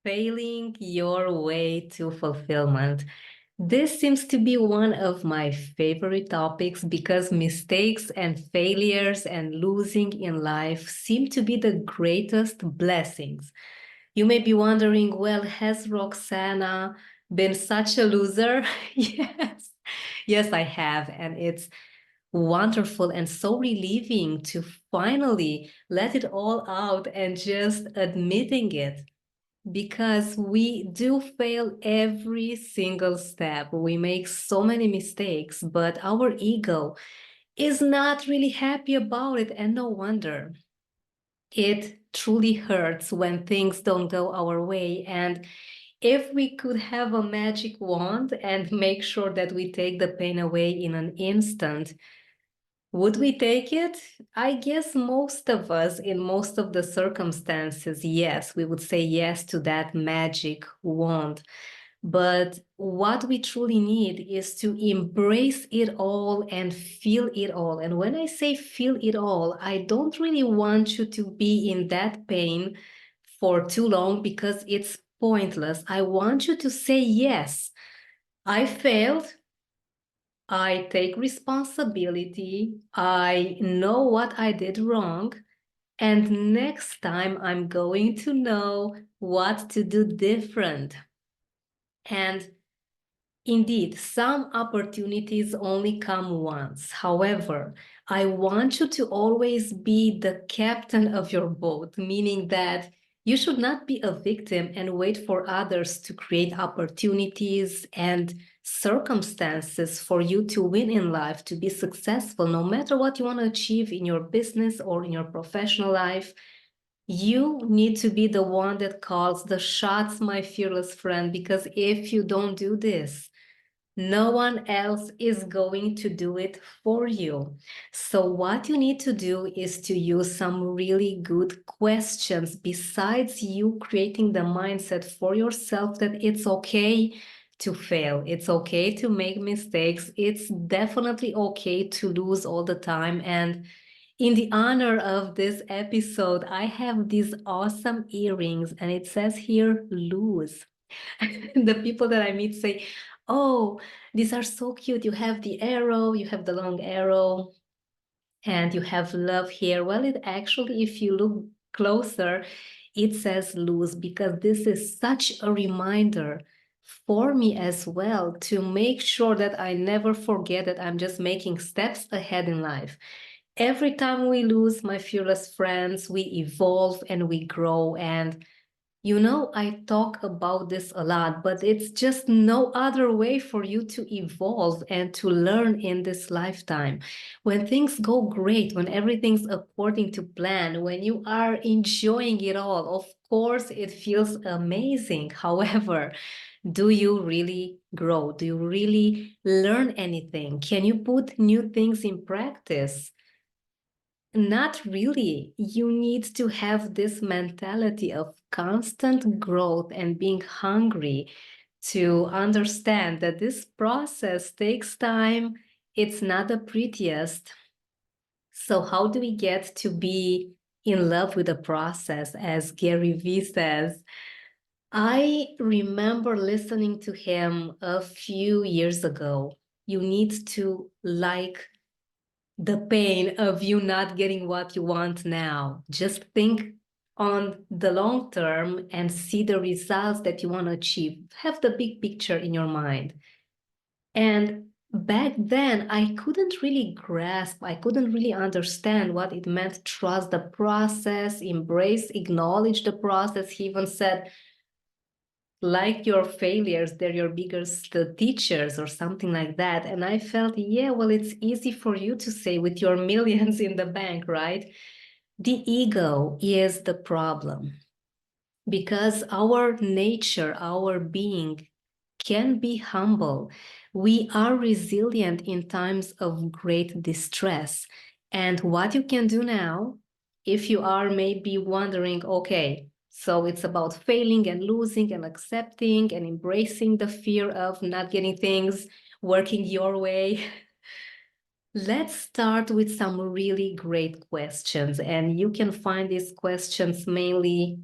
failing your way to fulfillment. This seems to be one of my favorite topics because mistakes and failures and losing in life seem to be the greatest blessings. You may be wondering, well, has Roxana been such a loser? Yes. Yes, I have. And it's wonderful and so relieving to finally let it all out and just admitting it because we do fail every single step. We make so many mistakes, but our ego is not really happy about it, and no wonder. It truly hurts when things don't go our way. And if we could have a magic wand and make sure that we take the pain away in an instant, would we take it? I guess most of us, in most of the circumstances, yes, we would say yes to that magic wand. But what we truly need is to embrace it all and feel it all. And when I say feel it all, I don't really want you to be in that pain for too long because it's pointless. I want you to say, yes, I failed. I take responsibility. I know what I did wrong. And next time I'm going to know what to do different. And indeed, some opportunities only come once. However, I want you to always be the captain of your boat, meaning that you should not be a victim and wait for others to create opportunities and circumstances for you to win in life, to be successful, no matter what you want to achieve in your business or in your professional life. You need to be the one that calls the shots, my fearless friend, because if you don't do this, no one else is going to do it for you. So what you need to do is to use some really good questions besides you creating the mindset for yourself that it's okay to fail. It's okay to make mistakes. It's definitely okay to lose all the time. And in the honor of this episode, I have these awesome earrings and it says here, lose. The people that I meet say, oh, these are so cute. You have the arrow, you have the long arrow, and you have love here. Well, it actually, if you look closer, it says lose because this is such a reminder for me as well to make sure that I never forget that I'm just making steps ahead in life. Every time we lose, my fearless friends, we evolve and we grow. And I talk about this a lot, but it's just no other way for you to evolve and to learn in this lifetime. When things go great, when everything's according to plan, when you are enjoying it all, of course, it feels amazing. However, do you really grow? Do you really learn anything? Can you put new things in practice? Not really. You need to have this mentality of constant growth and being hungry to understand that this process takes time. It's not the prettiest. So, how do we get to be in love with the process, as Gary Vee says? I remember listening to him a few years ago. You need to like the pain of you not getting what you want now. Just think on the long term and see the results that you want to achieve. Have the big picture in your mind. And back then, I couldn't really grasp, I couldn't really understand what it meant trust the process, embrace, acknowledge the process. He even said, like your failures, they're your biggest teachers or something like that. And I felt, yeah, well, it's easy for you to say with your millions in the bank, right? The ego is the problem because our nature, our being can be humble. We are resilient in times of great distress. And what you can do now, if you are maybe wondering, okay, so it's about failing and losing and accepting and embracing the fear of not getting things working your way. Let's start with some really great questions. And you can find these questions mainly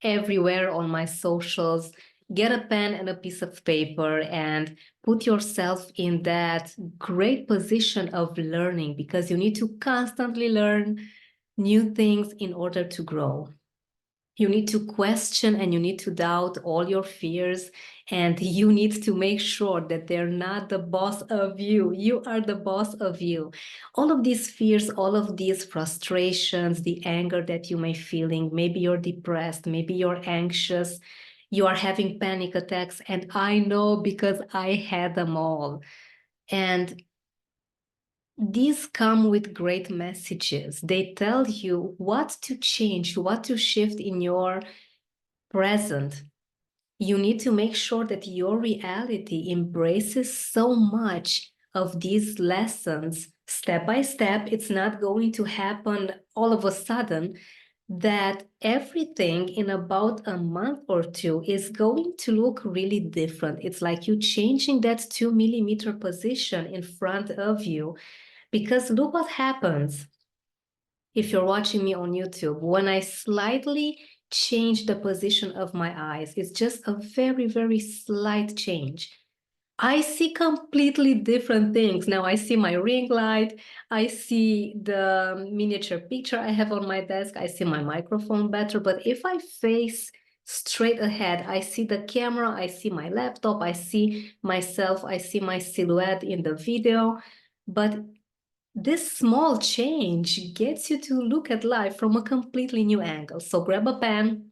everywhere on my socials. Get a pen and a piece of paper and put yourself in that great position of learning, because you need to constantly learn new things in order to grow. You need to question and you need to doubt all your fears, and you need to make sure that they're not the boss of you. You are the boss of you. All of these fears, all of these frustrations, the anger that you may feeling, maybe you're depressed, maybe you're anxious, you are having panic attacks, and I know because I had them all. And these come with great messages. They tell you what to change, what to shift in your present. You need to make sure that your reality embraces so much of these lessons step by step. It's not going to happen all of a sudden. That everything in about a month or two is going to look really different. It's like you changing that 2 millimeter position in front of you. Because look what happens if you're watching me on YouTube. When I slightly change the position of my eyes, it's just a very, very slight change. I see completely different things. Now I see my ring light, I see the miniature picture I have on my desk, I see my microphone better. But if I face straight ahead, I see the camera, I see my laptop, I see myself, I see my silhouette in the video. But this small change gets you to look at life from a completely new angle. So grab a pen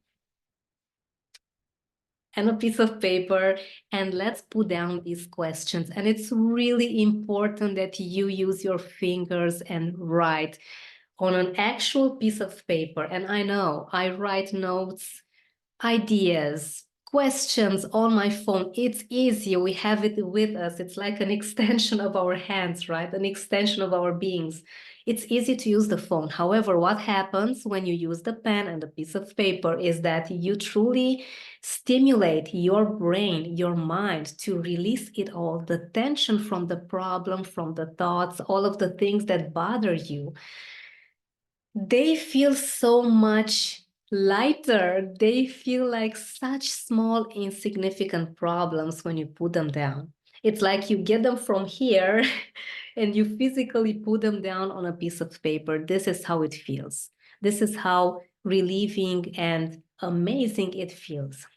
and a piece of paper and let's put down these questions. And it's really important that you use your fingers and write on an actual piece of paper. And I know I write notes, ideas, questions on my phone. It's easy. We have it with us. It's like an extension of our hands, right? An extension of our beings. It's easy to use the phone. However, what happens when you use the pen and the piece of paper is that you truly stimulate your brain, your mind, to release it all, the tension from the problem, from the thoughts, all of the things that bother you. They feel so much lighter. They feel like such small, insignificant problems when you put them down. It's like you get them from here and you physically put them down on a piece of paper. This is how it feels. This is how relieving and amazing it feels.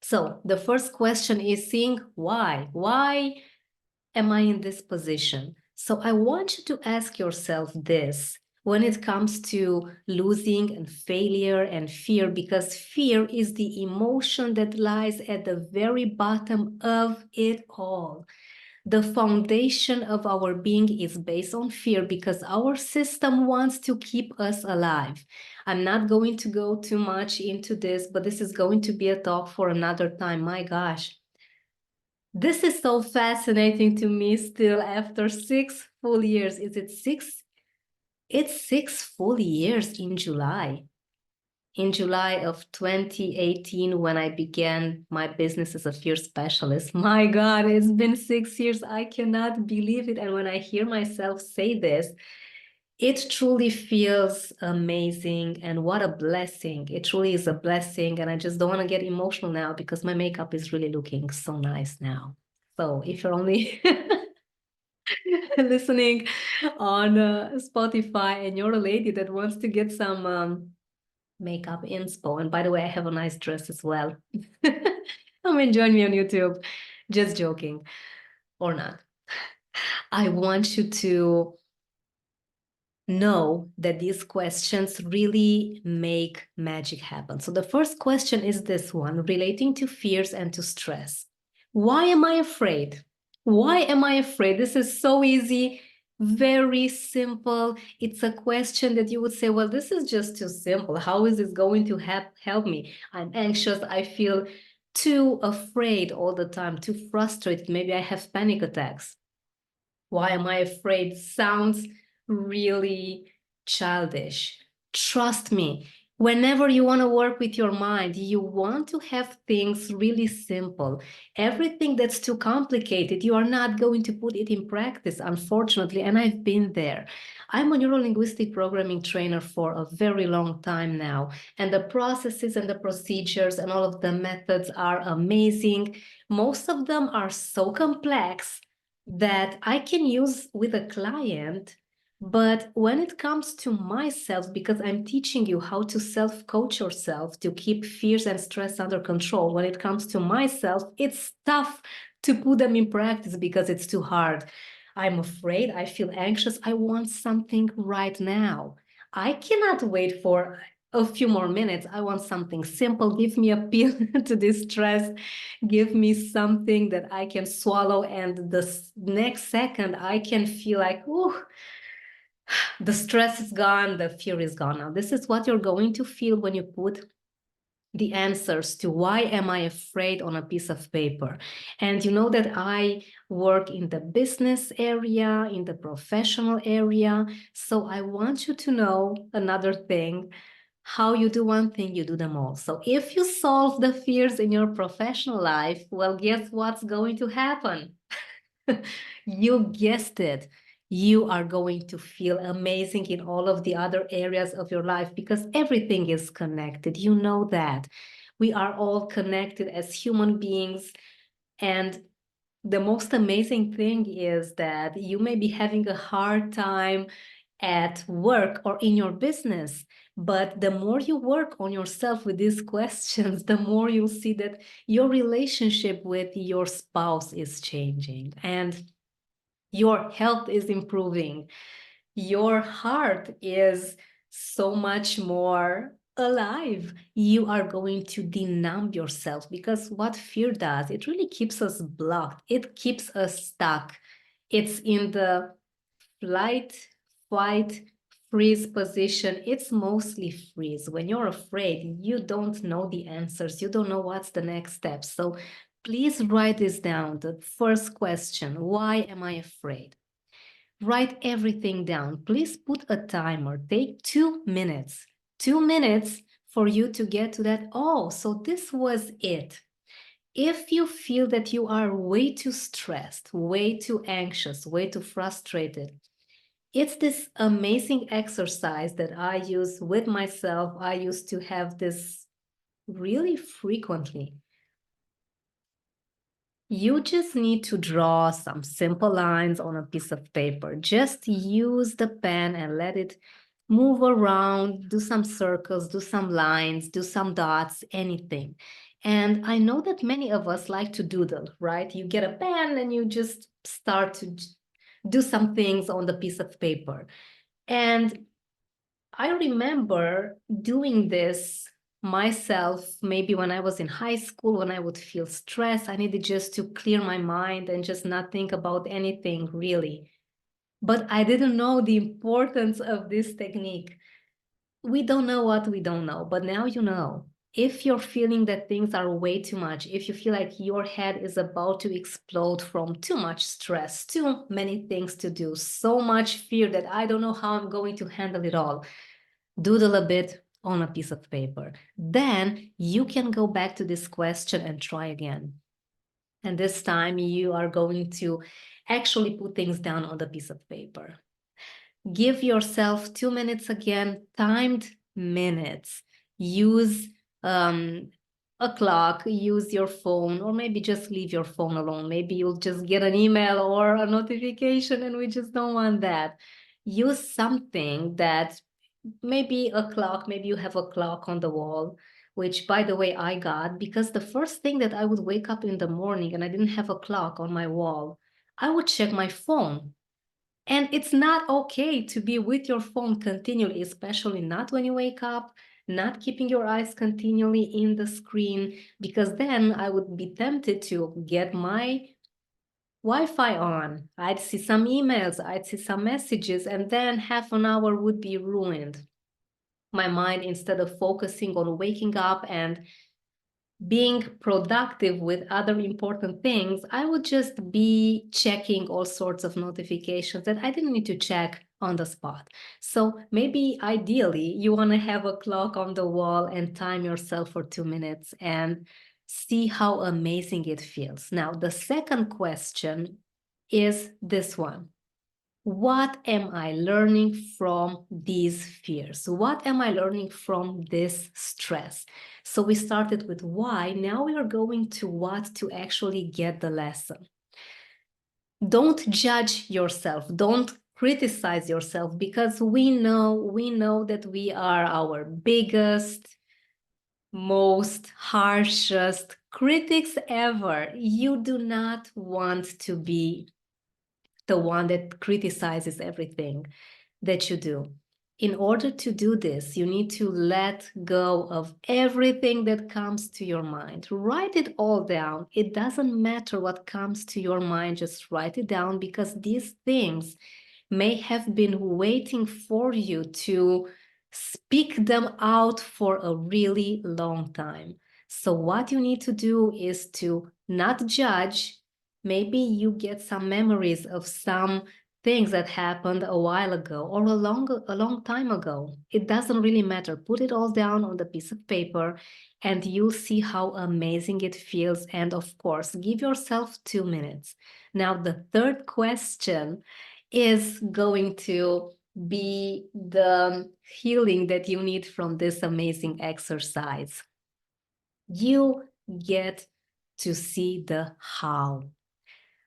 So the first question is seeing why. Why am I in this position? So I want you to ask yourself this when it comes to losing and failure and fear, because fear is the emotion that lies at the very bottom of it all. The foundation of our being is based on fear because our system wants to keep us alive. I'm not going to go too much into this, but this is going to be a talk for another time. My gosh. This is so fascinating to me still after 6 full years. Is it 6? It's 6 full years in July. In July of 2018, when I began my business as a fear specialist. My God, it's been 6 years. I cannot believe it. And when I hear myself say this, it truly feels amazing, and what a blessing. It truly is a blessing. And I just don't want to get emotional now because my makeup is really looking so nice now. So if you're only listening on Spotify and you're a lady that wants to get some makeup inspo, and by the way, I have a nice dress as well. Come and join me on YouTube. Just joking, or not. I want you to know that these questions really make magic happen. So the first question is this one, relating to fears and to stress. Why am I afraid? Why am I afraid? This is so easy, very simple. It's a question that you would say, well, this is just too simple. How is this going to help me? I'm anxious. I feel too afraid all the time, too frustrated. Maybe I have panic attacks. Why am I afraid? Sounds really childish. Trust me, Whenever you want to work with your mind, you want to have things really simple. Everything that's too complicated, you are not going to put it in practice, unfortunately, and I've been there. I'm a neuro-linguistic programming trainer for a very long time now, and the processes and the procedures and all of the methods are amazing. Most of them are so complex that I can use with a client. But when it comes to myself, because I'm teaching you how to self-coach yourself to keep fears and stress under control, when it comes to myself, it's tough to put them in practice because it's too hard. I'm afraid, I feel anxious, I want something right now. I cannot wait for a few more minutes. I want something simple. Give me a pill to distress. Give me something that I can swallow, and the next second I can feel like, ooh, the stress is gone, the fear is gone. Now, this is what you're going to feel when you put the answers to why am I afraid on a piece of paper. And you know that I work in the business area, in the professional area. So I want you to know another thing. How you do one thing, you do them all. So if you solve the fears in your professional life, well, guess what's going to happen? You guessed it. You are going to feel amazing in all of the other areas of your life because everything is connected. You know that. We are all connected as human beings. And the most amazing thing is that you may be having a hard time at work or in your business, but the more you work on yourself with these questions, the more you'll see that your relationship with your spouse is changing and your health is improving. Your heart is so much more alive. You are going to denumb yourself because what fear does, it really keeps us blocked. It keeps us stuck. It's in the flight, fight, freeze position. It's mostly freeze. When you're afraid, you don't know the answers. You don't know what's the next step. So please write this down. The first question, why am I afraid? Write everything down. Please put a timer. Take 2 minutes. 2 minutes for you to get to that. Oh, so this was it. If you feel that you are way too stressed, way too anxious, way too frustrated, it's this amazing exercise that I use with myself. I used to have this really frequently. You just need to draw some simple lines on a piece of paper. Just use the pen and let it move around, do some circles, do some lines, do some dots, anything. And I know that many of us like to doodle, right? You get a pen and you just start to do some things on the piece of paper. And I remember doing this myself, maybe when I was in high school, when I would feel stressed, I needed just to clear my mind and just not think about anything really. But I didn't know the importance of this technique. We don't know what we don't know, but now you know. If you're feeling that things are way too much, if you feel like your head is about to explode from too much stress, too many things to do, so much fear that I don't know how I'm going to handle it all, doodle a bit on a piece of paper. Then you can go back to this question and try again. And this time you are going to actually put things down on the piece of paper. Give yourself 2 minutes again, timed minutes. Use a clock, use your phone, or maybe just leave your phone alone. Maybe you'll just get an email or a notification and we just don't want that. Use something that maybe a clock, maybe you have a clock on the wall, which by the way, I got because the first thing that I would wake up in the morning and I didn't have a clock on my wall, I would check my phone. And it's not okay to be with your phone continually, especially not when you wake up, not keeping your eyes continually in the screen, because then I would be tempted to get my Wi-Fi on. I'd see some emails, I'd see some messages, and then half an hour would be ruined. My mind, instead of focusing on waking up and being productive with other important things, I would just be checking all sorts of notifications that I didn't need to check on the spot. So maybe ideally you want to have a clock on the wall and time yourself for 2 minutes and see how amazing it feels. Now, the second question is this one. What am I learning from these fears? What am I learning from this stress? So we started with why. Now we are going to what to actually get the lesson. Don't judge yourself. Don't criticize yourself, because we know that we are our biggest, most harshest critics ever. You do not want to be the one that criticizes everything that you do. In order to do this, you need to let go of everything that comes to your mind. Write it all down. It doesn't matter what comes to your mind, just write it down, because these things may have been waiting for you to speak them out for a really long time. So what you need to do is to not judge. Maybe you get some memories of some things that happened a while ago or a long time ago. It doesn't really matter. Put it all down on the piece of paper and you'll see how amazing it feels. And of course, give yourself 2 minutes. Now, the third question is going to be the healing that you need from this amazing exercise. You get to see the how.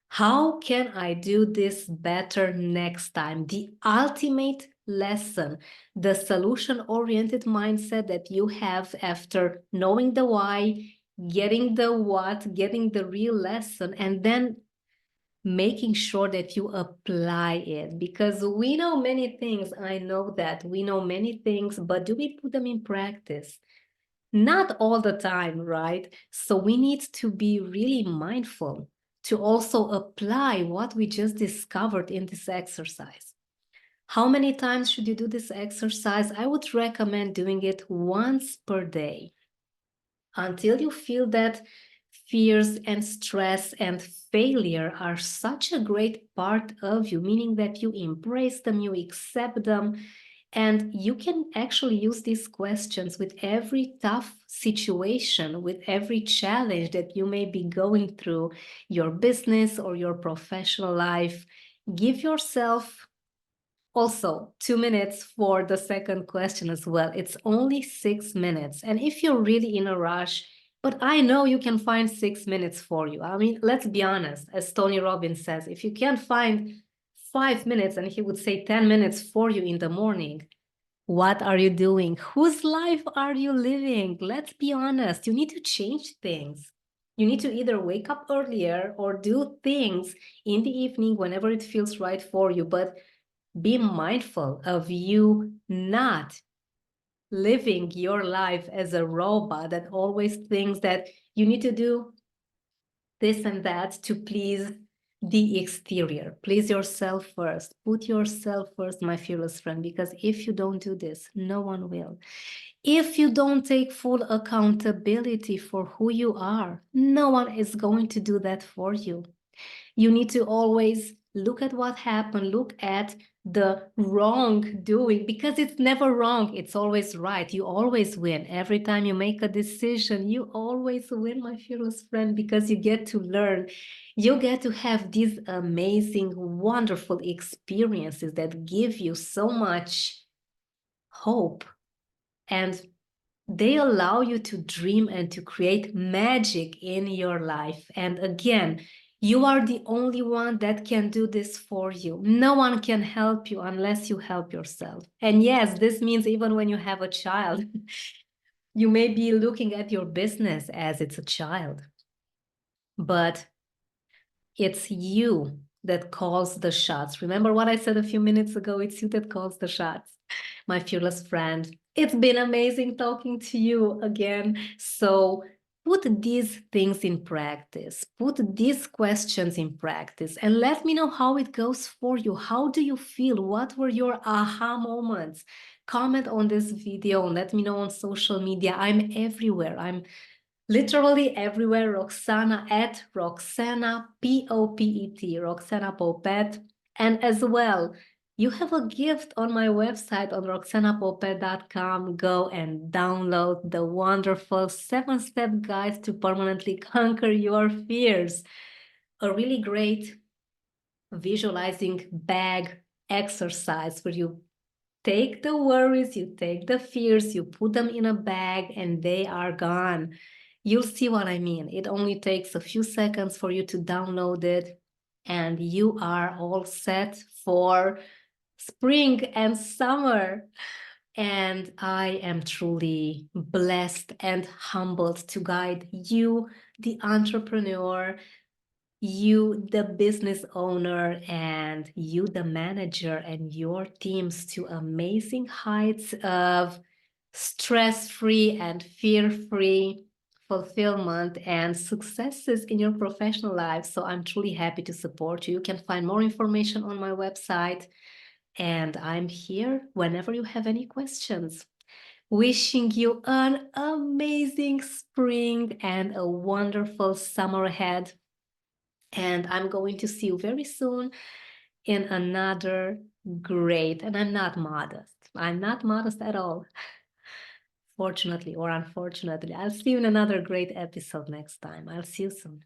How can I do this better next time? The ultimate lesson, the solution-oriented mindset that you have after knowing the why, getting the what, getting the real lesson, and then making sure that you apply it. Because we know many things, I know that we know many things, but do we put them in practice? Not all the time, right? So we need to be really mindful to also apply what we just discovered in this exercise. How many times should you do this exercise? I would recommend doing it once per day until you feel that fears and stress and failure are such a great part of you, meaning that you embrace them, you accept them, and you can actually use these questions with every tough situation, with every challenge that you may be going through your business or your professional life. Give yourself also 2 minutes for the second question as well. It's only 6 minutes. And if you're really in a rush, but I know you can find 6 minutes for you. I mean, let's be honest, as Tony Robbins says, if you can't find 5 minutes, and he would say 10 minutes for you in the morning, what are you doing? Whose life are you living? Let's be honest. You need to change things. You need to either wake up earlier or do things in the evening whenever it feels right for you. But be mindful of you not living your life as a robot that always thinks that you need to do this and that to please the exterior. Please yourself first. Put yourself first, my fearless friend, because if you don't do this, no one will. If you don't take full accountability for who you are, no one is going to do that for you. You need to always look at what happened, look at the wrongdoing, because it's never wrong, it's always right. You always win. Every time you make a decision, you always win, my fearless friend, because you get to learn. You get to have these amazing, wonderful experiences that give you so much hope, and they allow you to dream and to create magic in your life. And again, you are the only one that can do this for you. No one can help you unless you help yourself. And yes, this means even when you have a child, you may be looking at your business as it's a child, but it's you that calls the shots. Remember what I said a few minutes ago? It's you that calls the shots, my fearless friend. It's been amazing talking to you again. So put these things in practice, put these questions in practice, and let me know how it goes for you. How do you feel? What were your aha moments? Comment on this video and let me know on social media. I'm everywhere. I'm literally everywhere. Roxana at Roxana, Popet, Roxana Popet. And as well, You have a gift on my website on roxanapope.com. Go and download the wonderful 7-step guide to permanently conquer your fears. A really great visualizing bag exercise where you take the worries, you take the fears, you put them in a bag, and they are gone. You'll see what I mean. It only takes a few seconds for you to download it, and you are all set for spring and summer. And I am truly blessed and humbled to guide you, the entrepreneur, you, the business owner, and you, the manager, and your teams to amazing heights of stress-free and fear-free fulfillment and successes in your professional life. So I'm truly happy to support you. You can find more information on my website, and I'm here whenever you have any questions. Wishing you an amazing spring and a wonderful summer ahead. And I'm going to see you very soon in another great, and I'm not modest. I'm not modest at all, fortunately or unfortunately. I'll see you in another great episode next time. I'll see you soon.